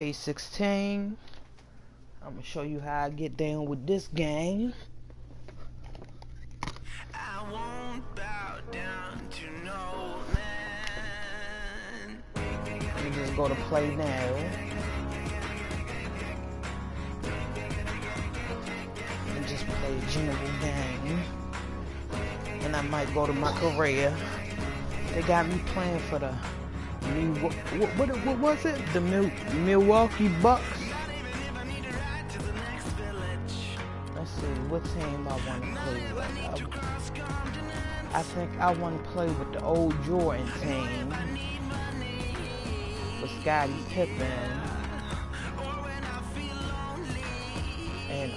A16. I'm gonna show you how I get down with this game. I won't bow down to no man. Let me just go to play now. And just play a general game. And I might go to my career. They got me playing for the what was it? The Milwaukee Bucks. Let's see what team I want to play with. I think I want to play with the old Jordan team with Scottie Pippen and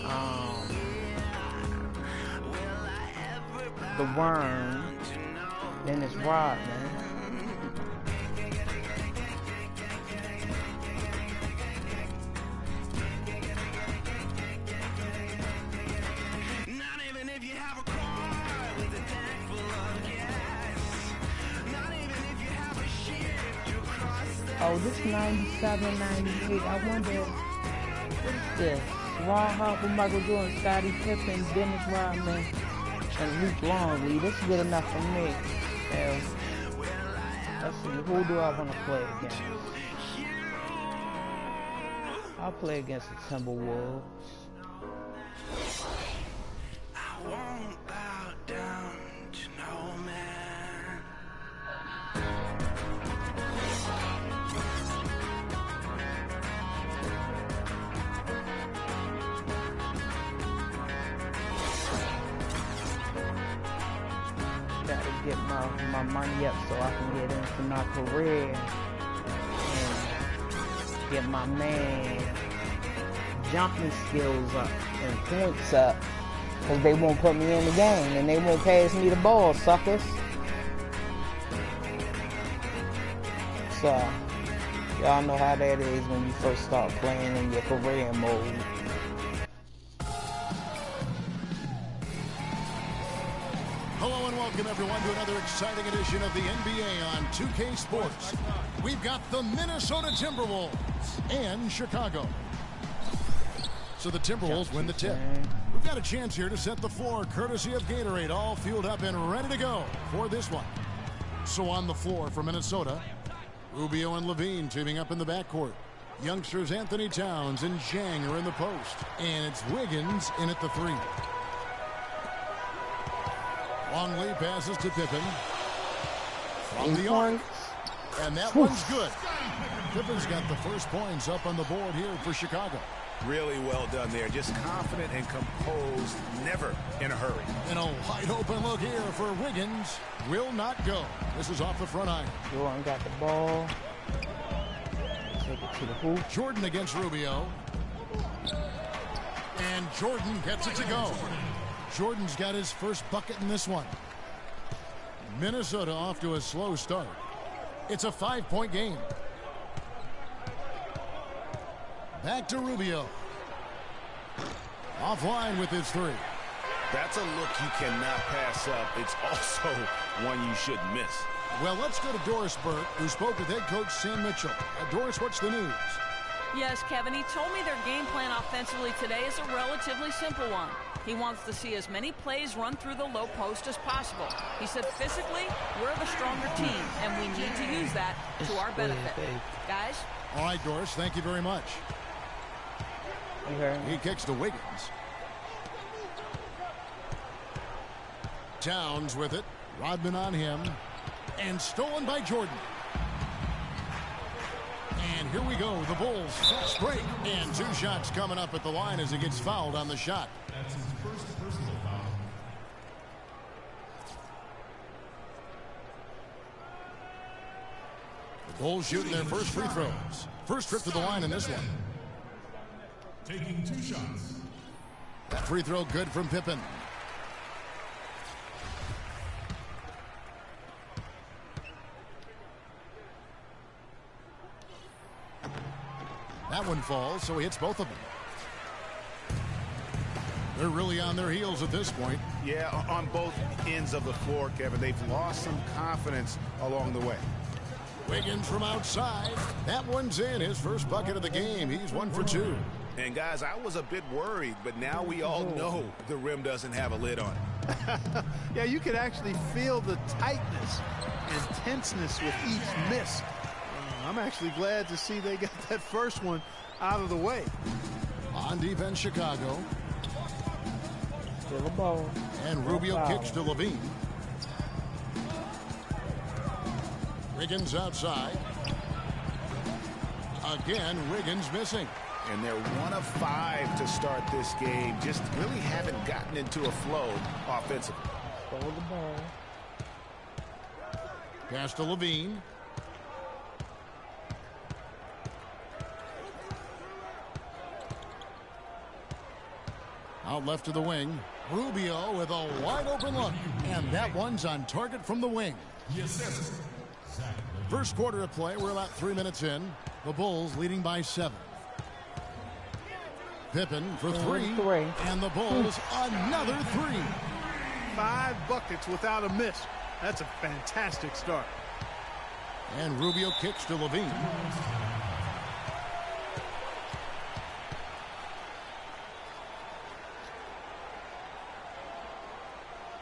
the Worm, Dennis Rodman. Oh, this 97, 98. I wonder, what is this? Ron Harper, Michael Jordan, Scottie Pippen, Dennis Rodman, and Luke Longley. This is good enough for me. Let's see, who do I want to play against? I'll play against the Timberwolves. I won't bow down to no man. Gotta get my money up so I can get into my career and get my man jumping skills up and points up, because they won't put me in the game and they won't pass me the ball, suckers. So y'all know how that is when you first start playing in your career mode. Hello and welcome everyone to another exciting edition of the NBA on 2K Sports. We've got the Minnesota Timberwolves and Chicago. So the Timberwolves win the tip. We've got a chance here to set the floor courtesy of Gatorade, all fueled up and ready to go for this one. So on the floor for Minnesota, Rubio and Levine teaming up in the backcourt. Youngsters Anthony Towns and Zhang are in the post. And it's Wiggins in at the three. Longley passes to Pippen. From the arc. And that one's good. Pippen's got the first points up on the board here for Chicago. Really well done there. Just confident and composed, never in a hurry. And a wide open look here for Wiggins. Will not go. This is off the front iron. Jordan got the ball. Take it to the hoop. Jordan against Rubio. And Jordan gets it to go. Jordan's got his first bucket in this one. Minnesota off to a slow start. It's a 5-point game. Back to Rubio. Offline with his three. That's a look you cannot pass up. It's also one you shouldn't miss. Well, let's go to Doris Burke, who spoke with head coach Sam Mitchell. Doris, what's the news? Yes, Kevin, he told me their game plan offensively today is a relatively simple one. He wants to see as many plays run through the low post as possible. He said physically, we're the stronger team, and we need to use that to our benefit. Guys? All right, Doris, thank you very much. He kicks to Wiggins. Towns with it. Rodman on him. And stolen by Jordan. And here we go. The Bulls fast break. And 2 shots coming up at the line as he gets fouled on the shot. That's his first personal foul. The Bulls shooting their first free throws. First trip to the line in this one. Taking 2 shots. That free throw good from Pippen. That one falls, so he hits both of them. They're really on their heels at this point. Yeah, on both ends of the floor, Kevin. They've lost some confidence along the way. Wiggins from outside. That one's in. His first bucket of the game. He's 1 for 2. And guys, I was a bit worried, but now we all know the rim doesn't have a lid on it. Yeah, you could actually feel the tightness and tenseness with each miss. I'm actually glad to see they got that first one out of the way. On defense, Chicago. Still a ball. And Rubio kicks to Levine. Wiggins outside. Again, Wiggins missing. And they're 1 of 5 to start this game. Just really haven't gotten into a flow offensively. Stole the ball. Pass to Levine. Out left to the wing. Rubio with a wide open look. And that one's on target from the wing. Yes. First quarter of play. We're about 3 minutes in. The Bulls leading by 7. Pippen for 3. And the Bulls another 3. 5 buckets without a miss. That's a fantastic start. And Rubio kicks to Levine.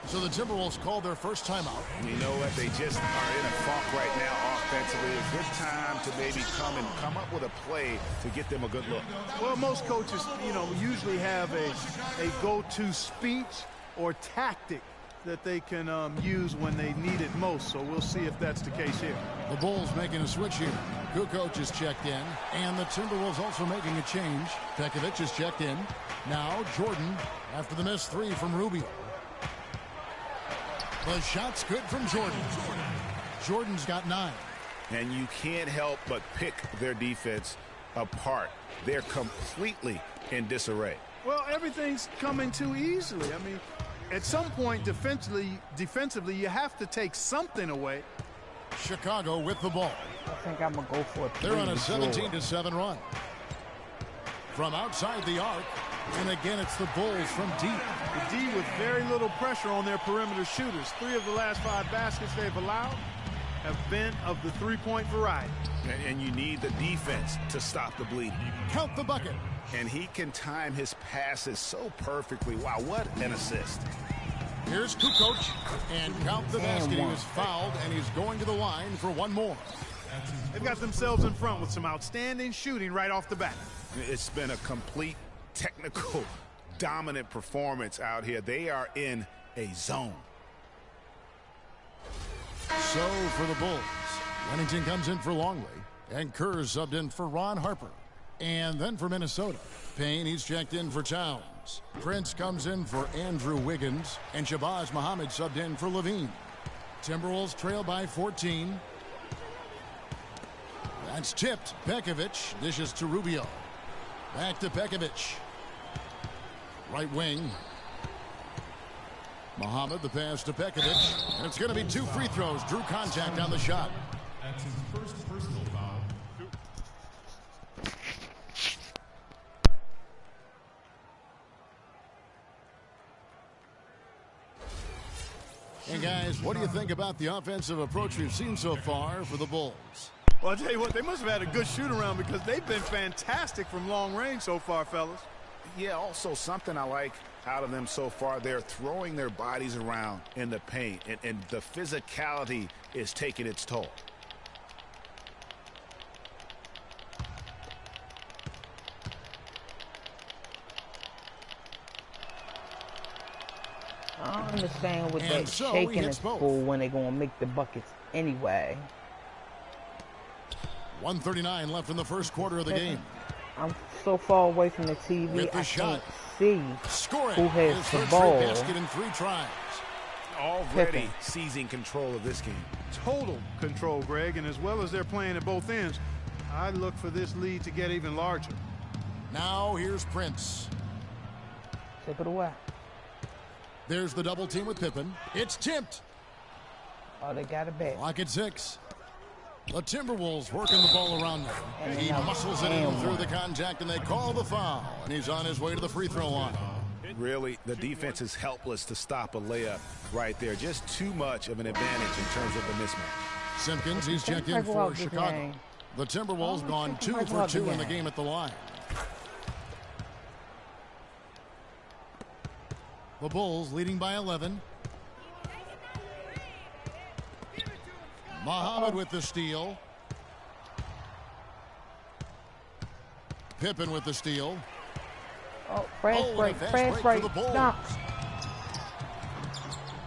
So the Timberwolves called their first timeout. You know what? They just are in a funk right now offensively. A good time to maybe come up with a play to get them a good look. Well, most coaches, usually have a go-to speech or tactic that they can use when they need it most. So we'll see if that's the case here. The Bulls making a switch here. Kukoc is checked in. And the Timberwolves also making a change. Pekovic is checked in. Now Jordan after the missed 3 from Rubio. The shot's good from Jordan. Jordan's got 9. And you can't help but pick their defense apart. They're completely in disarray. Well, everything's coming too easily. I mean, at some point defensively, you have to take something away. Chicago with the ball. I think I'm going to go for it. They're on a 17-7 run. From outside the arc. And again, it's the Bulls from deep. The D with very little pressure on their perimeter shooters. 3 of the last 5 baskets they've allowed have been of the three-point variety. And you need the defense to stop the bleeding. Count the bucket. And he can time his passes so perfectly. Wow, what an assist. Here's Kukoc. And count the basket. He was fouled, and he's going to the line for 1 more. They've got themselves in front with some outstanding shooting right off the bat. It's been a complete technical dominant performance out here. They are in a zone. So for the Bulls, Wennington comes in for Longley, and Kerr subbed in for Ron Harper. And then for Minnesota, Payne, he's checked in for Towns. Prince comes in for Andrew Wiggins, and Shabazz Muhammad subbed in for Levine. Timberwolves trail by 14. That's tipped. Pekovic dishes to Rubio. Back to Pekovic. Right wing. Muhammad, the pass to Pekovic. And it's going to be 2 free throws. Drew contact on the shot. That's his first personal foul. And guys, what do you think about the offensive approach we've seen so far for the Bulls? Well, I'll tell you what, they must have had a good shoot-around because they've been fantastic from long range so far, fellas. Yeah, also something I like out of them so far, they're throwing their bodies around in the paint, and the physicality is taking its toll. I don't understand what that shaking is for when they're going to make the buckets anyway. 1:39 left in the first quarter of the game. I'm so far away from the TV, I can't see who has the ball. Basket in 3 tries. Already seizing control of this game. Total control, Greg, and as well as they're playing at both ends, I look for this lead to get even larger. Now here's Prince. Tip it away. There's the double team with Pippen. It's tipped. Oh, they got it back. Clock at 6. The Timberwolves working the ball around them. And he muscles it in through the contact, and they call the foul. And he's on his way to the free throw line. Really, the defense is helpless to stop a layup right there. Just too much of an advantage in terms of the mismatch. Simpkins, he's checked in for Chicago. The Timberwolves gone 2 for 2 in the game at the line. The Bulls leading by 11. Muhammad with the steal. Pippen with the steal. Oh, fast break for the Bulls. No.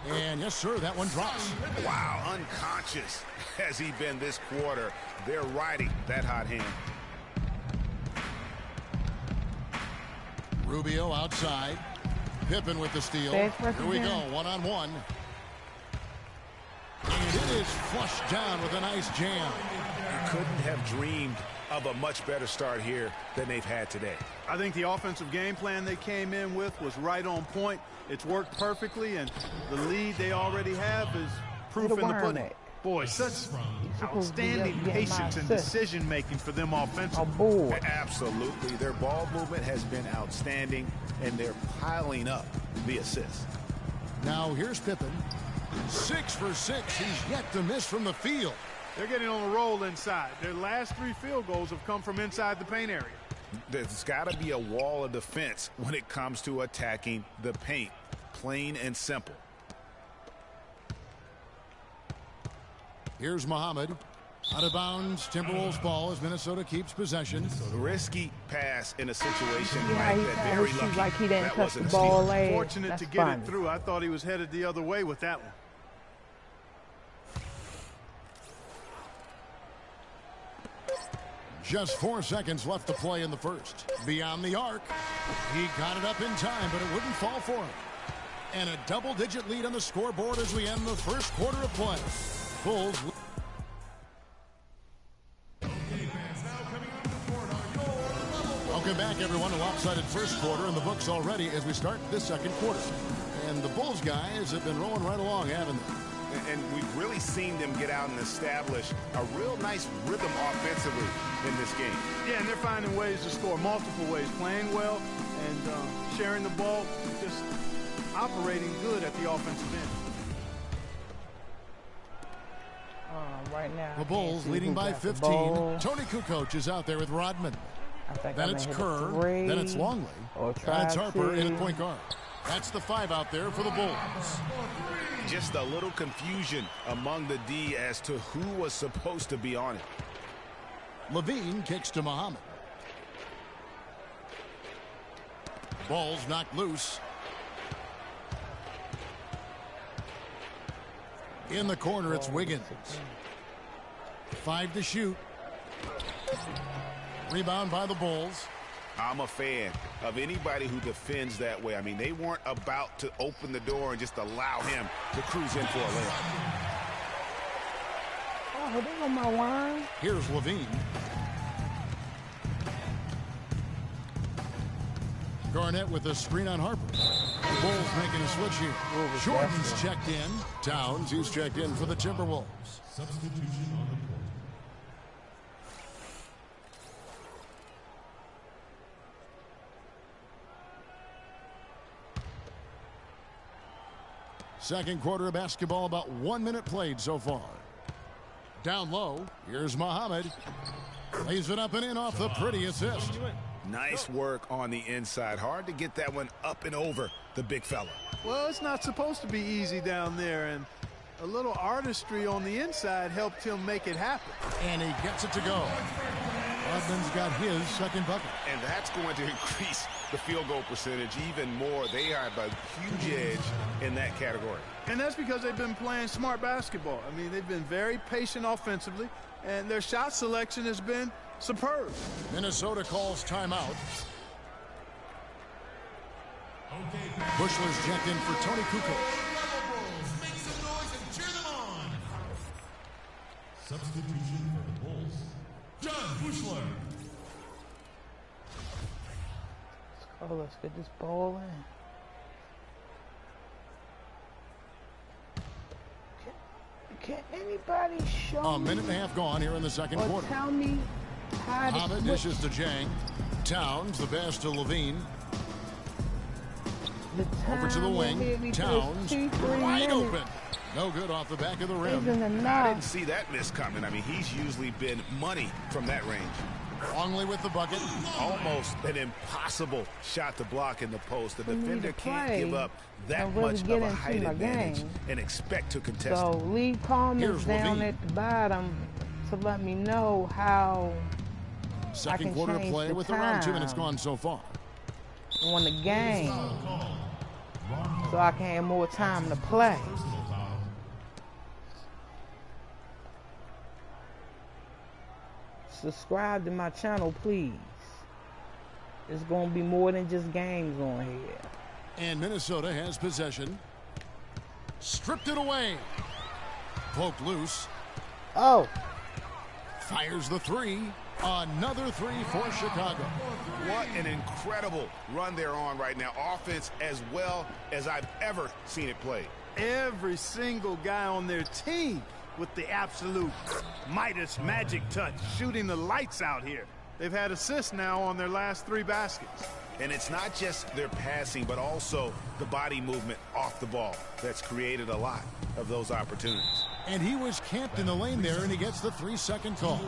And yes, sir, that one drops. Wow, unconscious has he been this quarter. They're riding that hot hand. Rubio outside. Pippen with the steal. Here we go, one-on-one. And it is flushed down with a nice jam. You couldn't have dreamed of a much better start here than they've had today. I think the offensive game plan they came in with was right on point. It's worked perfectly, and the lead they already have is proof in the pudding. Boy, such outstanding patience and decision-making for them offensively. Absolutely. Their ball movement has been outstanding, and they're piling up the assists. Now here's Pippen. 6 for 6. He's yet to miss from the field. They're getting on a roll inside. Their last 3 field goals have come from inside the paint area. There's got to be a wall of defense when it comes to attacking the paint. Plain and simple. Here's Muhammad. Out of bounds. Timberwolves ball as Minnesota keeps possession. Risky pass in a situation like that. Very lucky. Like he didn't touch the ball. Fortunate to get it through. I thought he was headed the other way with that one. Just 4 seconds left to play in the first. Beyond the arc. He got it up in time, but it wouldn't fall for him. And a double-digit lead on the scoreboard as we end the first quarter of play. Bulls. Welcome back, everyone. A lopsided first quarter in the books already as we start this second quarter. And the Bulls guys have been rolling right along, haven't they? And we've really seen them get out and establish a real nice rhythm offensively in this game. Yeah, and they're finding ways to score multiple ways, playing well and sharing the ball, just operating good at the offensive end. Right now, the Bulls leading by 15. Tony Kukoc is out there with Rodman. Then it's Kerr. Then it's Longley. And it's Harper in at point guard. That's the 5 out there for the Bulls. Just a little confusion among the D as to who was supposed to be on it. Levine kicks to Muhammad. Ball's knocked loose. In the corner, it's Wiggins. 5 to shoot. Rebound by the Bulls. I'm a fan of anybody who defends that way. I mean, they weren't about to open the door and just allow him to cruise in for a layup. Oh, they on my line. Here's Levine. Garnett with a screen on Harper. The Bulls making a switch here. Jordan's checked in. Towns, he's checked in for the Timberwolves. Substitution on the court. Second quarter of basketball, about 1 minute played so far. Down low, here's Muhammad. Lays it up and in off the pretty assist. Nice work on the inside. Hard to get that one up and over the big fella. Well, it's not supposed to be easy down there, and a little artistry on the inside helped him make it happen. And he gets it to go. Rodman's got his second bucket. And that's going to increase the field goal percentage even more. They have a huge edge in that category. And that's because they've been playing smart basketball. I mean, they've been very patient offensively, and their shot selection has been superb. Minnesota calls timeout. Bushler's checked in for Tony Kukoc. Make some noise and cheer them on. Substitution for the Bulls. John Bushler. Oh, let's get this ball in. Can anybody show me? A minute and a half gone here in the second quarter. Tell me how to Muhammad dishes to Jang. Towns, the pass to Levine. Over to the wing. Towns wide open. No good off the back of the rim. I didn't see that miss coming. I mean, he's usually been money from that range. Longley with the bucket. Almost an impossible shot to block in the post. The defender can't give up that much of a height advantage and expect to contest. So leave comments down at the bottom to let me know how Second quarter play with around 2 minutes gone so far. on the game, so I can have more time to play. Subscribe to my channel, please. It's going to be more than just games on here. And Minnesota has possession. Stripped it away. Poked loose. Oh. Fires the three. Another three for Chicago. What an incredible run they're on right now. Offense as well as I've ever seen it played. Every single guy on their team with the absolute Midas magic touch, shooting the lights out here. They've had assists now on their last 3 baskets. And it's not just their passing, but also the body movement off the ball that's created a lot of those opportunities. And he was camped in the lane there, and he gets the 3-second call.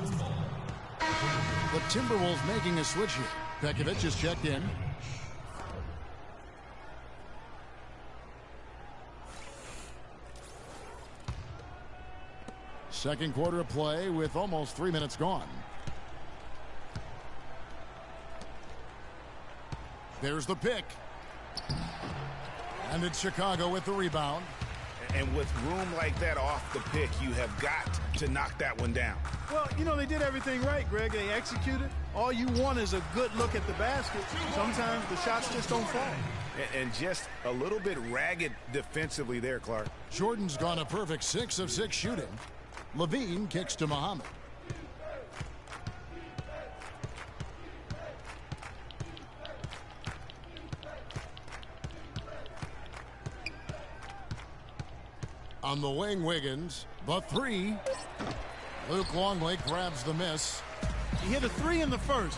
The Timberwolves making a switch here. Pekovic is checked in. Second quarter of play with almost 3 minutes gone. There's the pick. And it's Chicago with the rebound. And with room like that off the pick, you have got to knock that one down. Well, you know, they did everything right, Greg. They executed. All you want is a good look at the basket. Sometimes the shots just don't fall. And just a little bit ragged defensively there, Clark. Jordan's gone a perfect 6 of 6 shooting. Levine kicks to Muhammad. On the wing, Wiggins. The three. Luke Longley grabs the miss. He hit a 3 in the first,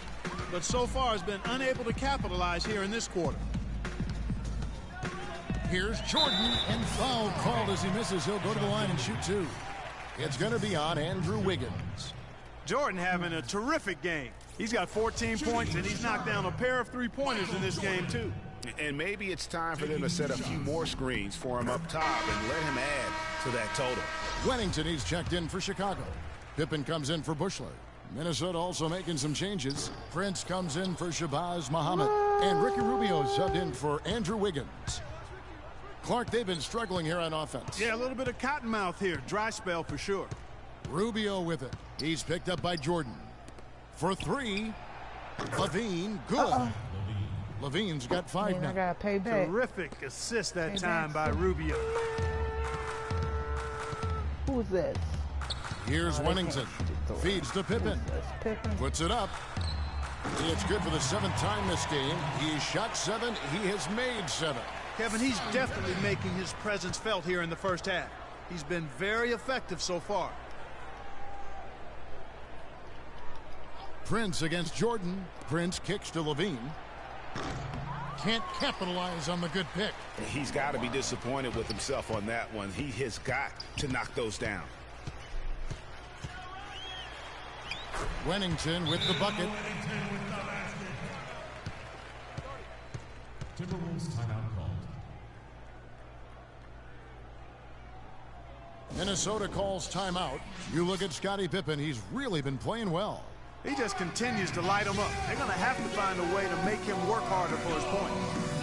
but so far has been unable to capitalize here in this quarter. Here's Jordan, and foul called as he misses. He'll go to the line and shoot 2. It's going to be on Andrew Wiggins. Jordan having a terrific game. He's got 14 points, and he's knocked down a pair of 3-pointers in this game, too. And maybe it's time for them to set a few more screens for him up top and let him add to that total. Wennington, he's checked in for Chicago. Pippen comes in for Bushler. Minnesota also making some changes. Prince comes in for Shabazz Muhammad. And Ricky Rubio subbed in for Andrew Wiggins. Clark, they've been struggling here on offense. Yeah, a little bit of cottonmouth here. Dry spell for sure. Rubio with it. He's picked up by Jordan. For 3, Levine, good. Levine's got 5 now. I gotta pay back. Terrific assist that time by Rubio. Who's this? Here's Wennington. Feeds to Pippen. Puts it up. It's good for the 7th time this game. He shot 7. He has made 7. Kevin, he's definitely making his presence felt here in the first half. He's been very effective so far. Prince against Jordan. Prince kicks to Levine. Can't capitalize on the good pick. He's got to be disappointed with himself on that one. He has got to knock those down. Wennington with the bucket. Timberwolves timeout called. Minnesota calls timeout. You look at Scottie Pippen. He's really been playing well. He just continues to light them up. They're going to have to find a way to make him work harder for his points.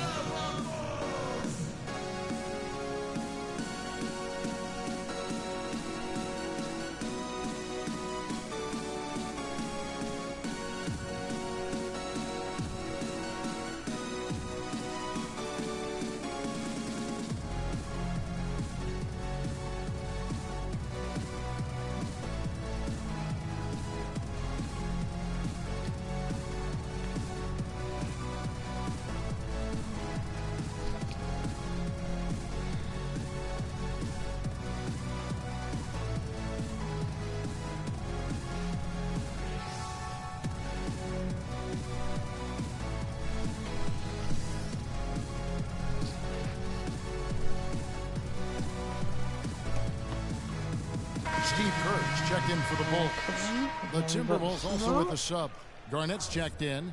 He's checked in for the Bulls. The Timberwolves also with the sub. Garnett's checked in.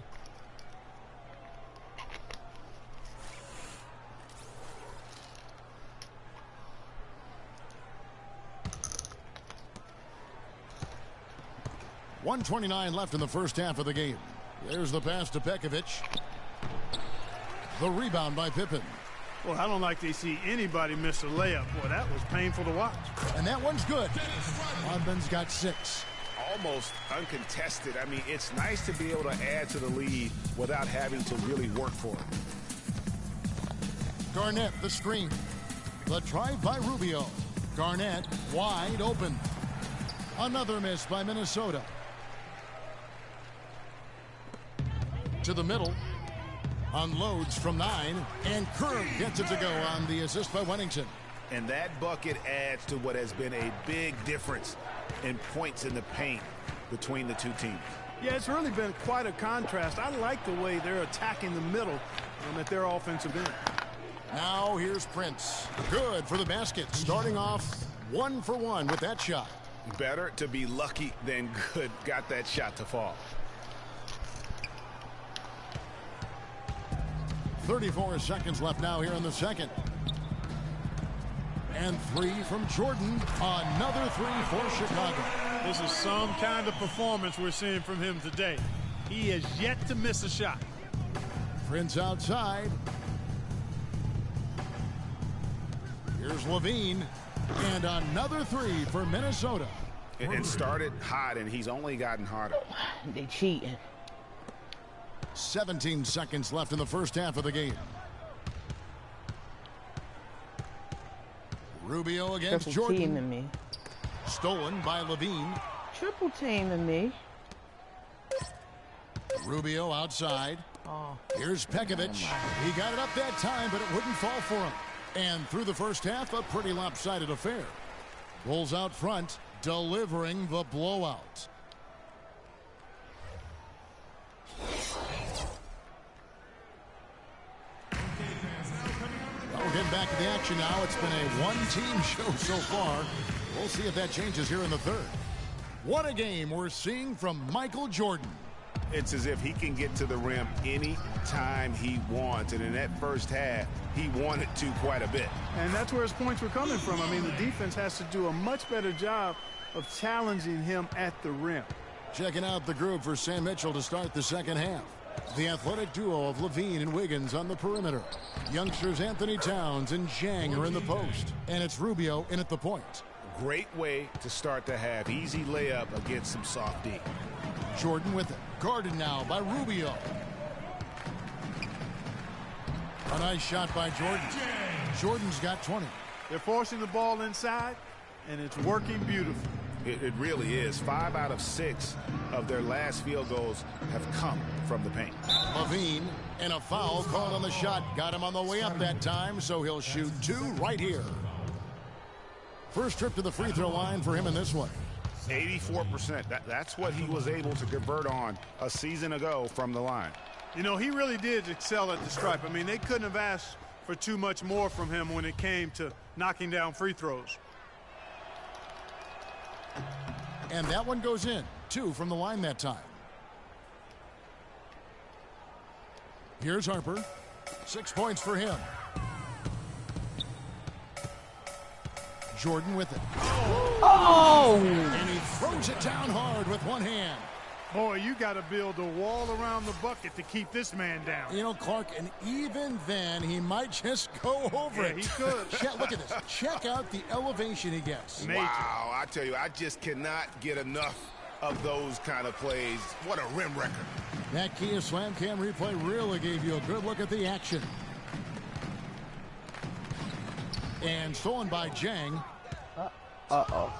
.129 left in the first half of the game. There's the pass to Pekovic. The rebound by Pippen. Well, I don't like to see anybody miss a layup. Boy, that was painful to watch. And that one's good. Rodman's got 6. Almost uncontested. I mean, it's nice to be able to add to the lead without having to really work for it. Garnett, the screen. The drive by Rubio. Garnett wide open. Another miss by Minnesota. To the middle. Unloads from 9. And Kerr gets it to go on the assist by Wennington. And that bucket adds to what has been a big difference in points in the paint between the two teams. Yeah, it's really been quite a contrast. I like the way they're attacking the middle at their offensive end. Now here's Prince. Good for the basket. Starting off 1 for 1 with that shot. Better to be lucky than good. Got that shot to fall. 34 seconds left now here in the second. And 3 from Jordan. Another 3 for Chicago. This is some kind of performance we're seeing from him today. He has yet to miss a shot. Prince outside. Here's Levine. And another 3 for Minnesota. And started hot, and he's only gotten harder. They cheating. 17 seconds left in the first half of the game. Rubio against Triple Jordan. teaming me. Stolen by Levine. Triple teaming me. Rubio outside. Oh. Here's Pekovic. He got it up that time, but it wouldn't fall for him. And through the first half, a pretty lopsided affair. Bulls out front, delivering the blowout. Well, we're getting back to the action now. It's been a one-team show so far. We'll see if that changes here in the third. What a game we're seeing from Michael Jordan. It's as if he can get to the rim any time he wants. And in that first half, he wanted to quite a bit. And that's where his points were coming from. I mean, the defense has to do a much better job of challenging him at the rim. Checking out the group for Sam Mitchell to start the second half. The athletic duo of Levine and Wiggins on the perimeter. Youngsters Anthony Towns and Zhang are in the post. And it's Rubio in at the point. Great way to start the half. Easy layup against some soft D. Jordan with it. Guarded now by Rubio. A nice shot by Jordan. Jordan's got 20. They're forcing the ball inside, and it's working beautifully. It really is. 5 out of 6 of their last field goals have come from the paint. Levine, and a foul called on the shot. Got him on the way up that time, so he'll shoot 2 right here. First trip to the free throw line for him in this one. 84%. That's what he was able to convert on a season ago from the line. You know, he really did excel at the stripe. I mean, they couldn't have asked for too much more from him when it came to knocking down free throws. And that one goes in. 2 from the line that time. Here's Harper. 6 points for him. Jordan with it. Oh! And he throws it down hard with one hand. Boy, you got to build a wall around the bucket to keep this man down. You know, Clark, and even then, he might just go over it. He could. Look at this. Check out the elevation he gets. Major. Wow, I tell you, I just cannot get enough of those kind of plays. What a rim record. That Kia Slam Cam replay really gave you a good look at the action. And stolen by Zhang. Uh-oh.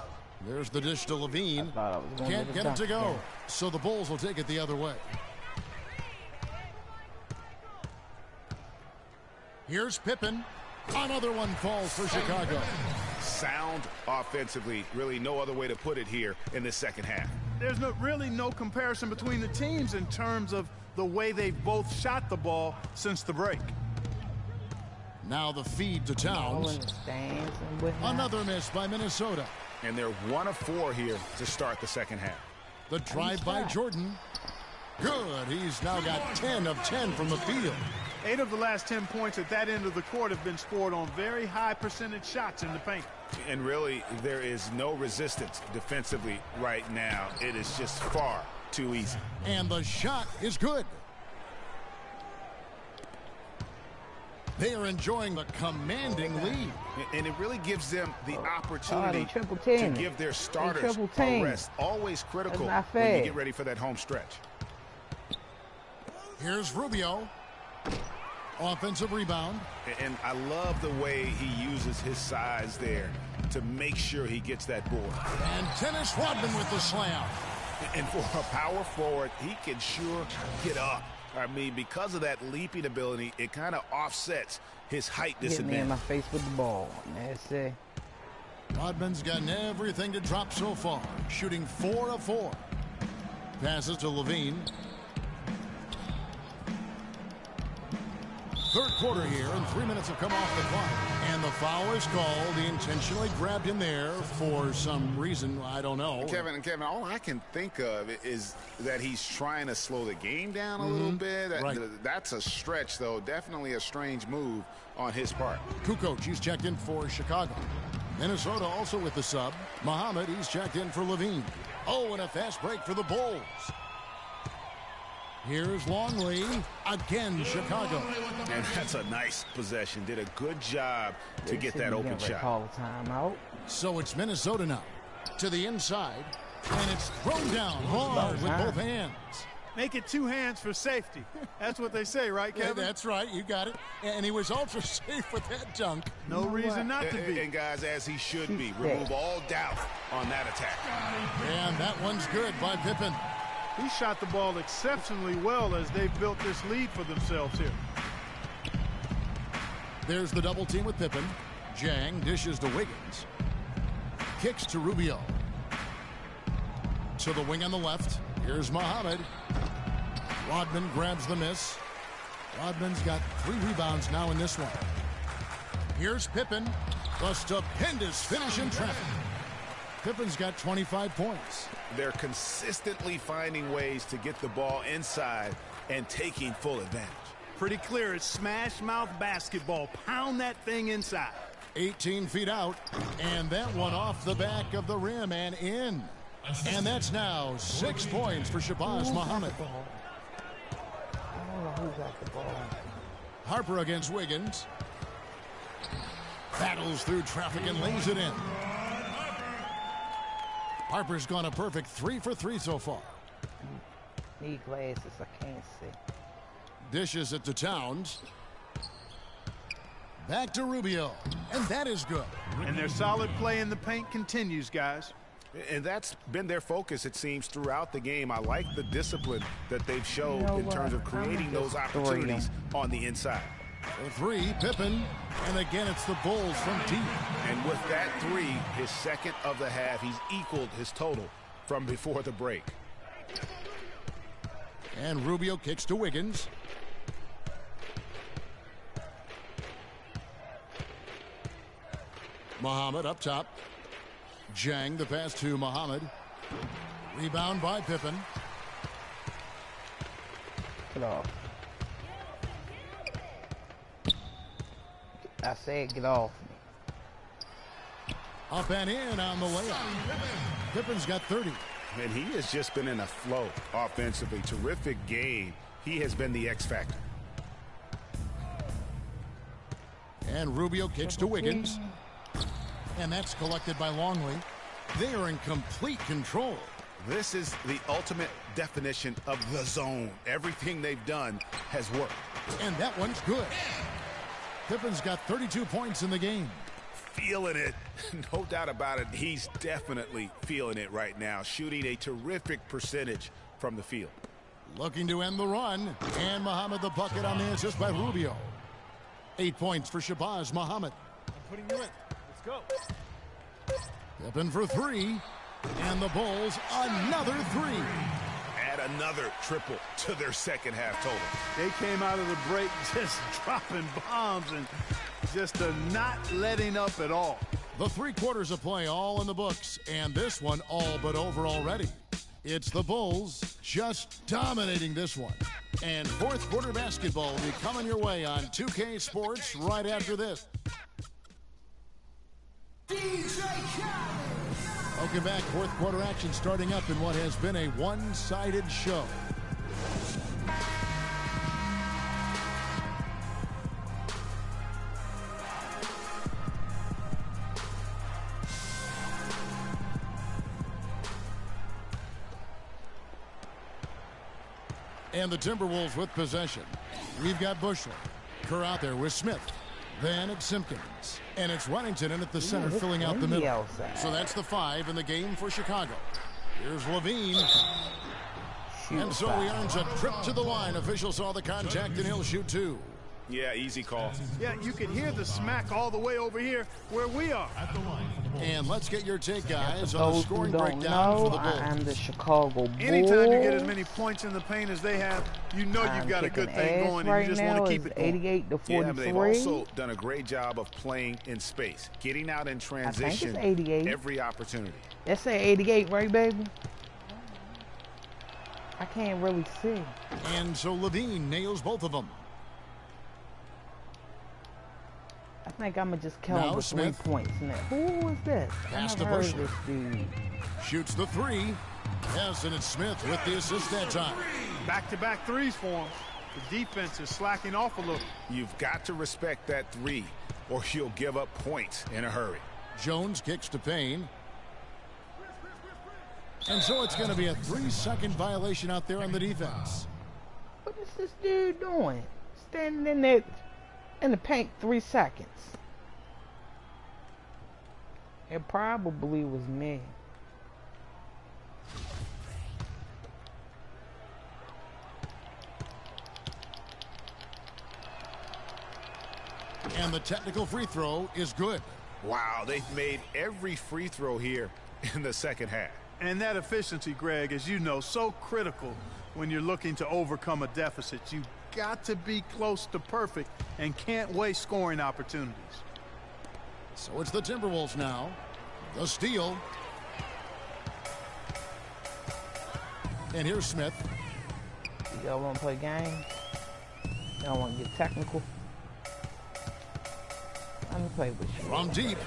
There's the dish to Levine. Can't get it to go. So the Bulls will take it the other way. Here's Pippen. Another one falls for Chicago. Sound offensively. Really no other way to put it here in the second half. There's really no comparison between the teams in terms of the way they've both shot the ball since the break. Now the feed to Towns. Another miss by Minnesota. And they're 1 of 4 here to start the second half. The drive by Jordan. Good. He's now got 10 of 10 from the field. 8 of the last 10 points at that end of the court have been scored on very high percentage shots in the paint. And really, there is no resistance defensively right now. It is just far too easy. And the shot is good. They are enjoying the commanding lead. And it really gives them the opportunity triple to team. give their starters triple a team. rest. Always critical That's not when you fair. get ready for that home stretch. Here's Rubio. Offensive rebound. And I love the way he uses his size there to make sure he gets that board. And Dennis Rodman with the slam. And for a power forward, he can sure get up. I mean, because of that leaping ability, it kind of offsets his height Hit me in my disadvantage. face with the ball. That's it. Rodman's gotten everything to drop so far. Shooting 4 of 4. Passes to Levine. Third quarter here, and 3 minutes have come off the clock. And the foul is called. He intentionally grabbed him there for some reason. I don't know. Kevin, all I can think of is that he's trying to slow the game down a little bit. Right. That's a stretch, though. Definitely a strange move on his part. Kukoc, he's checked in for Chicago. Minnesota also with the sub. Muhammad, he's checked in for Levine. Oh, and a fast break for the Bulls. Here's Longley. Again, Chicago. And that's a nice possession. Did a good job to get that open shot. Call a timeout. So it's Minnesota now. To the inside. And it's thrown down hard with both hands. Make it 2 hands for safety. That's what they say, right, Yeah, Kevin? that's right. You got it. And he was ultra safe with that dunk. No reason not to be. And guys, as he should be, remove all doubt on that attack. And that one's good by Pippen. He shot the ball exceptionally well as they've built this lead for themselves here. There's the double team with Pippen. Jang dishes to Wiggins. Kicks to Rubio. To the wing on the left. Here's Muhammad. Rodman grabs the miss. Rodman's got 3 rebounds now in this one. Here's Pippen. The stupendous finish in traffic. Pippen's got 25 points. They're consistently finding ways to get the ball inside and taking full advantage. Pretty clear. It's smash mouth basketball. Pound that thing inside. 18 feet out. And that one off the back of the rim and in. And that's now 6 points for Shabazz Muhammad. I don't know who got the ball. Harper against Wiggins. Battles through traffic and lays it in. Harper's gone a perfect 3 for 3 so far. Need glasses. I can't see. Dishes it to Towns. Back to Rubio. And that is good. And their solid play in the paint continues, guys. And that's been their focus, it seems, throughout the game. I like the discipline that they've showed You know in terms of what? creating I'm those just opportunities on the inside. For 3, Pippen. And again, it's the Bulls from deep. And with that 3, his second of the half, he's equaled his total from before the break. And Rubio kicks to Wiggins. Muhammad up top. Jang the pass to Muhammad. Rebound by Pippen. Get off. I said get off. Up and in on the layup. Pippen's got 30. And he has just been in a flow offensively. Terrific game. He has been the X factor. And Rubio kicks to Wiggins. And that's collected by Longley. They are in complete control. This is the ultimate definition of the zone. Everything they've done has worked. And that one's good. Pippen's got 32 points in the game. Feeling it. No doubt about it. He's definitely feeling it right now. Shooting a terrific percentage from the field. Looking to end the run. And Muhammad the bucket on the assist by Rubio. 8 points for Shabazz Muhammad. I'm putting you in. Let's go. Pippen for 3. And the Bulls another 3. Add another triple to their second half total. They came out of the break just dropping bombs and just not letting up at all. The 3 quarters of play all in the books, and this one all but over already. It's the Bulls just dominating this one. And 4th quarter basketball will be coming your way on 2K Sports right after this. Welcome back. 4th quarter action starting up in what has been a one-sided show. And the Timberwolves with possession. We've got Bushler. Kerr out there with Smith. Then it's Simpkins. And it's Reddington in at the center filling out the middle. So that's the 5 in the game for Chicago. Here's Levine. And so he earns a trip to the line. Official saw the contact and he'll shoot 2. Yeah, easy call. Yeah, you can hear the smack all the way over here where we are. And let's get your take, guys, on the Those who scoring don't breakdown know, for the Bulls. I am the Chicago Bulls. Anytime you get as many points in the paint as they have, you know you've got a good thing going, and you just want to keep it going. 88 to 43. Yeah, but they've also done a great job of playing in space, getting out in transition I think it's 88. every opportunity. Let's say 88, right, baby? I can't really see. And so Levine nails both of them. I think I'm going to just count Now the Smith. 3 points now. Who is this? Pass I've to never heard of Bushler. this dude. Shoots the 3. Yes, and it's Smith with the assist that time. Back-to-back threes for him. The defense is slacking off a little. You've got to respect that 3, or you'll give up points in a hurry. Jones kicks to Payne. And so it's going to be a 3-second violation out there on the defense. What is this dude doing? Standing in there in the paint 3 seconds. It probably was me. And the technical free throw is good. Wow, they've made every free throw here in the second half. And that efficiency, Greg, as you know, so critical when you're looking to overcome a deficit. You've got to be close to perfect and can't waste scoring opportunities. So it's the Timberwolves now. The steal. And here's Smith. Y'all want to play games? Y'all want to get technical? Let me play with you. From deep.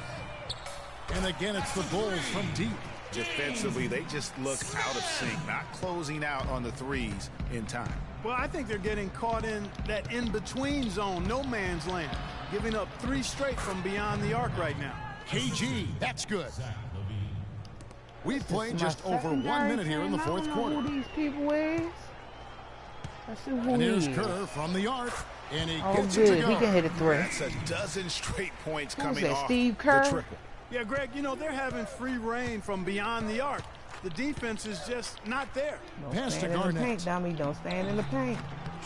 And again, it's the Bulls from deep. Defensively, they just look out of sync, not closing out on the threes in time. Well, I think they're getting caught in that in-between zone, no man's land, giving up 3 straight from beyond the arc right now. KG, that's good. We've played just My over 1 secondary minute here in the team, 4th I don't know quarter. who these people is. Let's see who And he here's is. Kerr from the arc. And he Oh, gets it to good. go. He can hit a 3. That's a dozen straight points Who's coming that, off Steve the Kerr? triple. Yeah, Greg, you know, they're having free reign from beyond the arc. The defense is just not there. Don't Pass to stand in the Garnett. paint, dummy. Don't stand in the paint.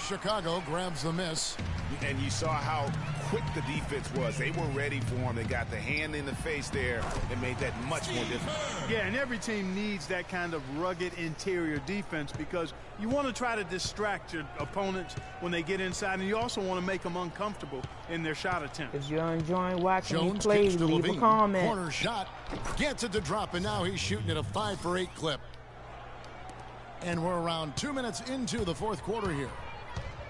Chicago grabs the miss. And you saw how quick the defense was. They were ready for him. They got the hand in the face there and made that much more difficult. Yeah, and every team needs that kind of rugged interior defense because you want to try to distract your opponents when they get inside, and you also want to make them uncomfortable in their shot attempts. If you're enjoying watching me Jones play, kicks to leave a Levine. comment. Corner shot. Gets it to drop, and now he's shooting at a 5 for 8 clip. And we're around 2 minutes into the 4th quarter here.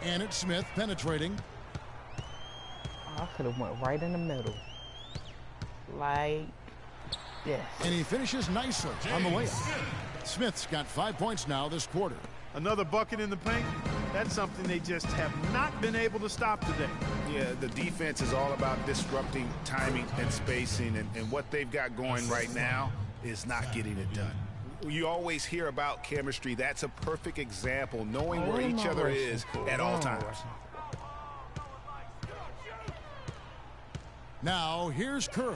And it's Smith penetrating. I could have went right in the middle. Like this. And he finishes nicely on the layup. Smith's got 5 points now this quarter. Another bucket in the paint, that's something they just have not been able to stop today. Yeah, the defense is all about disrupting timing and spacing, and what they've got going right now is not getting it done. You always hear about chemistry. That's a perfect example, knowing where each other is at all times. Now here's Kerr.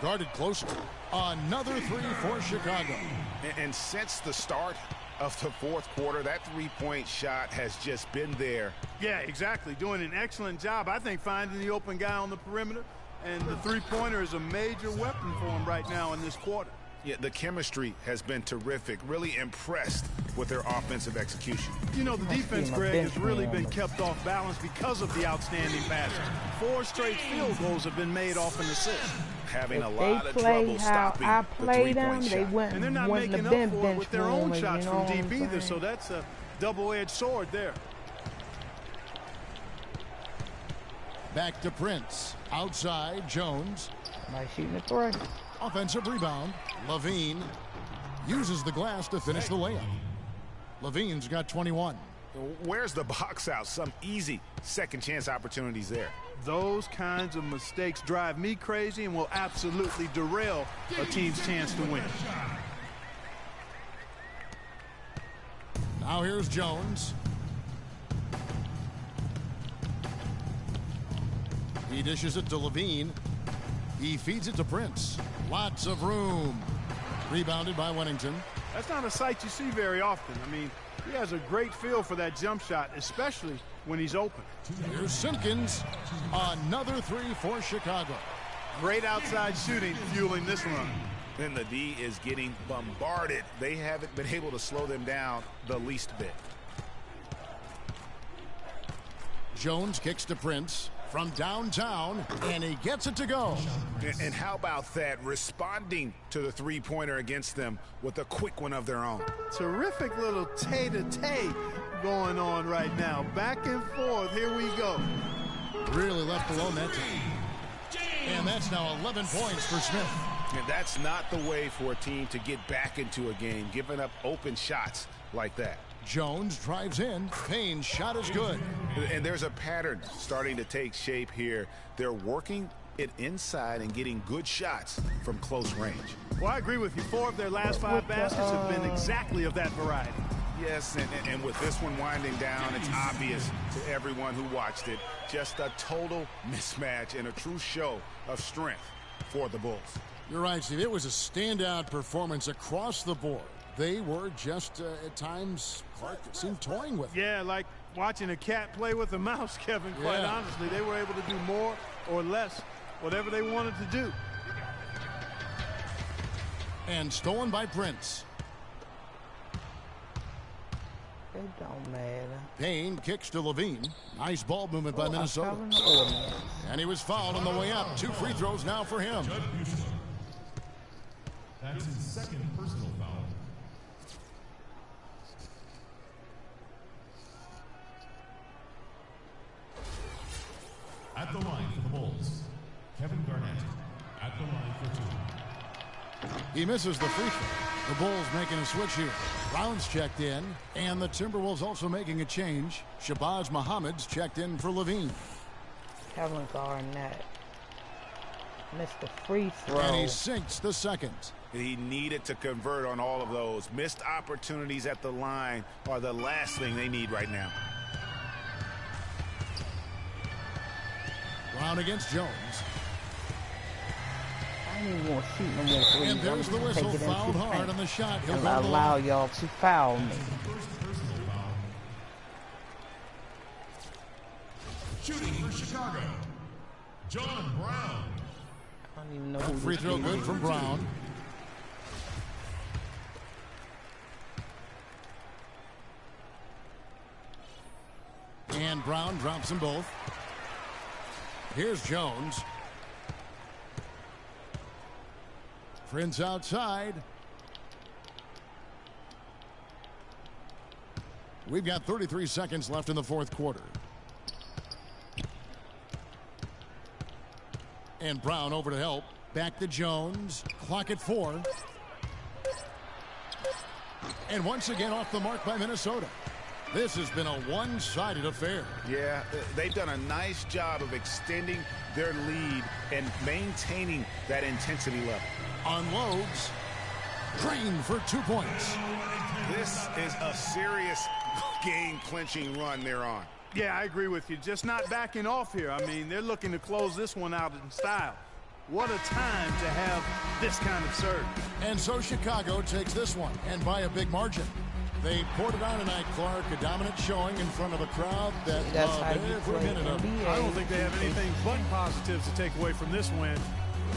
Guarded closely. Another 3 for Chicago. And since the start of the 4th quarter, that 3-point shot has just been there. Yeah, exactly. Doing an excellent job, I think, finding the open guy on the perimeter. And the 3-pointer is a major weapon for him right now in this quarter. Yeah, the chemistry has been terrific. Really impressed with their offensive execution. You know, the defense, Greg, has really been kept off balance because of the outstanding passing. 4 straight field goals have been made off an assist. having if a they lot of play trouble how stopping I the play them, three-point they shot. wouldn't, And they're not wouldn't making have up been for it bench with their own warmers, shots you from know deep what I'm either, so saying? that's a double-edged sword there. Back to Prince. Outside, Jones. By shooting the three. Offensive rebound. Levine uses the glass to finish the layup. Levine's got 21. Where's the box out? Some easy second chance opportunities there. Those kinds of mistakes drive me crazy and will absolutely derail a team's chance to win. Now here's Jones. He dishes it to Levine. He feeds it to Prince. Lots of room. Rebounded by Wennington. That's not a sight you see very often. I mean, he has a great feel for that jump shot, especially when he's open. Here's Simpkins. Another three for Chicago. Great outside shooting fueling this run. Then the D is getting bombarded. They haven't been able to slow them down the least bit. Jones kicks to Prince from downtown, and he gets it to go. And how about that? Responding to the three-pointer against them with a quick one of their own. Terrific little tay-to-tay going on right now. Back and forth. Here we go. Really left alone that time. And that's now 11 points for Smith. And that's not the way for a team to get back into a game, giving up open shots like that. Jones drives in. Payne's shot is good. And there's a pattern starting to take shape here. They're working it inside and getting good shots from close range. Well, I agree with you. 4 of their last 5 baskets have been exactly of that variety. Yes, and with this one winding down, it's obvious to everyone who watched it. Just a total mismatch and a true show of strength for the Bulls. You're right, Steve. It was a standout performance across the board. They were just, at times, Clark seemed toying with it. Yeah, like watching a cat play with a mouse, Kevin, quite honestly. They were able to do more or less, whatever they wanted to do. And stolen by Prince. It don't matter. Payne kicks to Levine. Nice ball movement by Minnesota. And he was fouled on the way up. 2 free throws now for him. That's his second personal foul. At the line for the Bulls, Kevin Garnett. At the line for 2. He misses the free throw. The Bulls making a switch here. Brown's checked in, and the Timberwolves also making a change. Shabazz Muhammad's checked in for Levine. Kevin Garnett missed the free throw. And he sinks the second. He needed to convert on all of those. Missed opportunities at the line are the last thing they need right now. Brown against Jones. I don't even want to shoot no more threes. And there's the whistle. Fouled hard on the shot. He'll And go I to the allow line. y'all to foul me. First personal foul. Shooting for Chicago, John Brown. I don't even know who Free this throw is. good from Brown. And Brown drops them both. Here's Jones. Prince outside. We've got 33 seconds left in the fourth quarter. And Brown over to help. Back to Jones. Clock at 4. And once again off the mark by Minnesota. This has been a one-sided affair. Yeah, they've done a nice job of extending their lead and maintaining that intensity level. Unloads. Green for 2 points. This is a serious game-clinching run they're on. Yeah, I agree with you. Just not backing off here. I mean, they're looking to close this one out in style. What a time to have this kind of surge. And so Chicago takes this one, and by a big margin. They poured it on tonight, Clark. A dominant showing in front of a crowd that That's loved how you every play minute of it. NBA. I don't think they have anything but positives to take away from this win.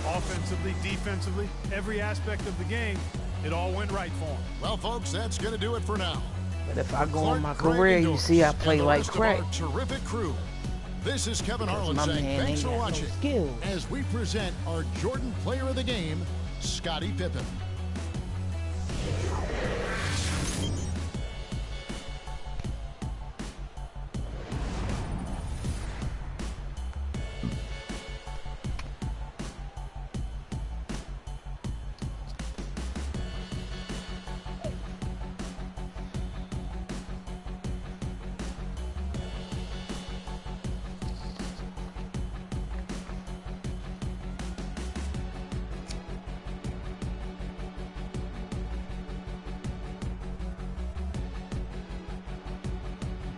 Offensively, defensively, every aspect of the game, it all went right for them. Well, folks, that's going to do it for now. But if I go Clark, on my Craig, career, and you Doris, see I and play the like rest of crap. our terrific crew. This is Kevin Harlan saying thanks for watching as we present our Jordan Player of the Game, Scottie Pippen.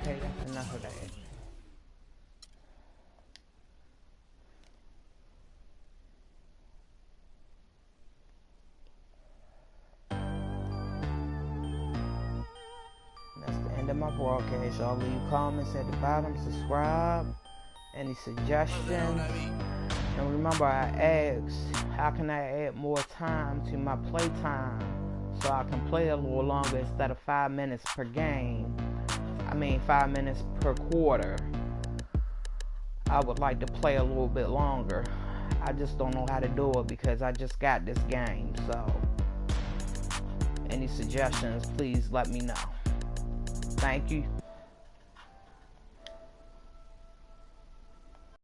Okay, that's enough of that. That's the end of my broadcast. Y'all leave comments at the bottom, subscribe, any suggestions. And remember, I asked, how can I add more time to my play time so I can play a little longer instead of 5 minutes per game? I mean 5 minutes per quarter. I would like to play a little bit longer. I just don't know how to do it because I just got this game. So any suggestions, please let me know. Thank you.